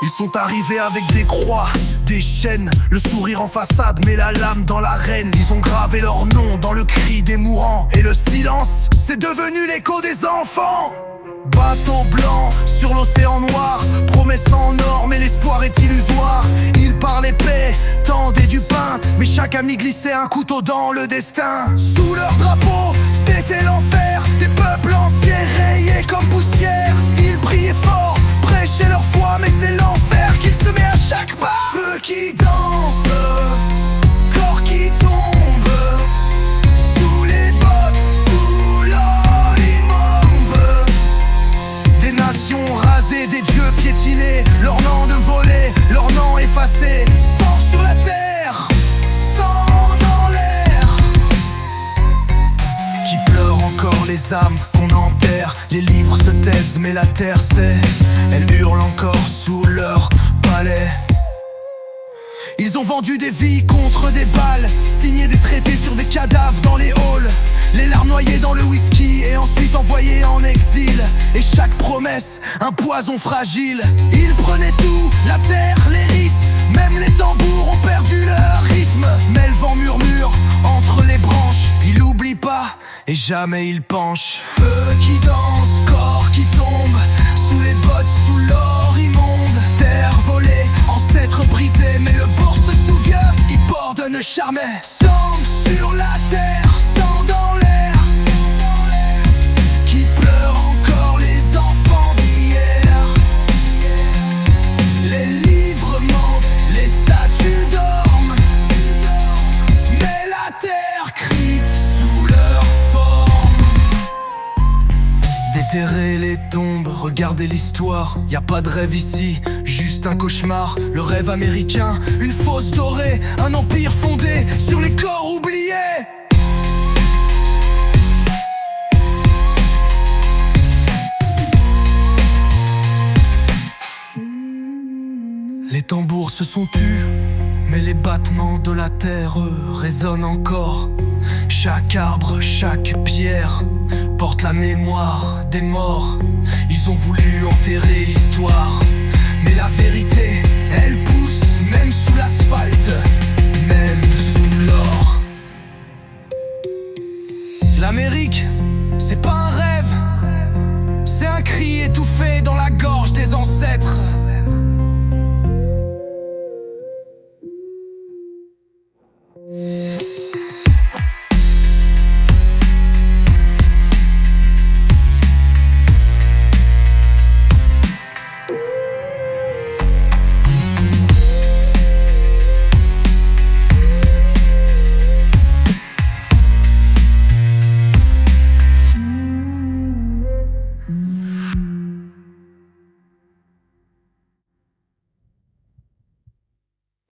Ils sont arrivés avec des croix, des chaînes, le sourire en façade mais la lame dans l'arène. Ils ont gravé leur nom dans le cri des mourants, et le silence, c'est devenu l'écho des enfants. Bateau blanc sur l'océan noir, promesse en or mais l'espoir est illusoire. Ils parlaient paix, tendaient du pain, mais chaque ami glissait un couteau dans le destin. Sous leur drapeau, c'était l'enfer, des peuples entiers rayés comme poussière. Ils brillaient fort, prêchaient leur foi, mais c'est l'enfer qu'ils semaient à chaque pas. Feu qui danse, corps qui tombe, sous les bottes, sous l'or immonde. Des nations rasées, des dieux piétinés, leur nom de volé, leur nom effacé. Sang sur la terre, sang dans l'air. Qui pleurent encore les âmes qu'on enterre. Les livres se taisent mais la terre sait. Elle hurle encore sous leur palais. Ils ont vendu des vies contre des balles, signé des traités sur des cadavres dans les halls. Les larmes noyées dans le whisky et ensuite envoyées en exil. Et chaque promesse, un poison fragile. Ils prenaient tout, la terre, les rites. Même les tambours ont perdu leur rythme. Mais le vent murmure entre les branches. Il oublie pas et jamais il penche. Feu qui danse, corps qui tombe, sous les bottes, sous l'or immonde. Terre volée, ancêtres brisés, mais le bourg se souvient, il pardonne jamais. Sang sur la terre, sang dans l'air. Qui pleurent encore les enfants d'hier. Les livres mentent, les statues dorment, mais la terre crie sous leur forme. Déterrer les tombes, regardez l'histoire. Y a pas de rêve ici, juste un cauchemar. Le rêve américain, une fosse dorée, un empire fondé sur les corps oubliés. Les tambours se sont tus, mais les battements de la terre résonnent encore. Chaque arbre, chaque pierre porte la mémoire des morts. Ils ont voulu enterrer l'histoire, mais la vérité, elle pousse même sous l'asphalte, même sous l'or. L'Amérique, c'est pas un rêve, c'est un cri étouffé dans la gorge des ancêtres.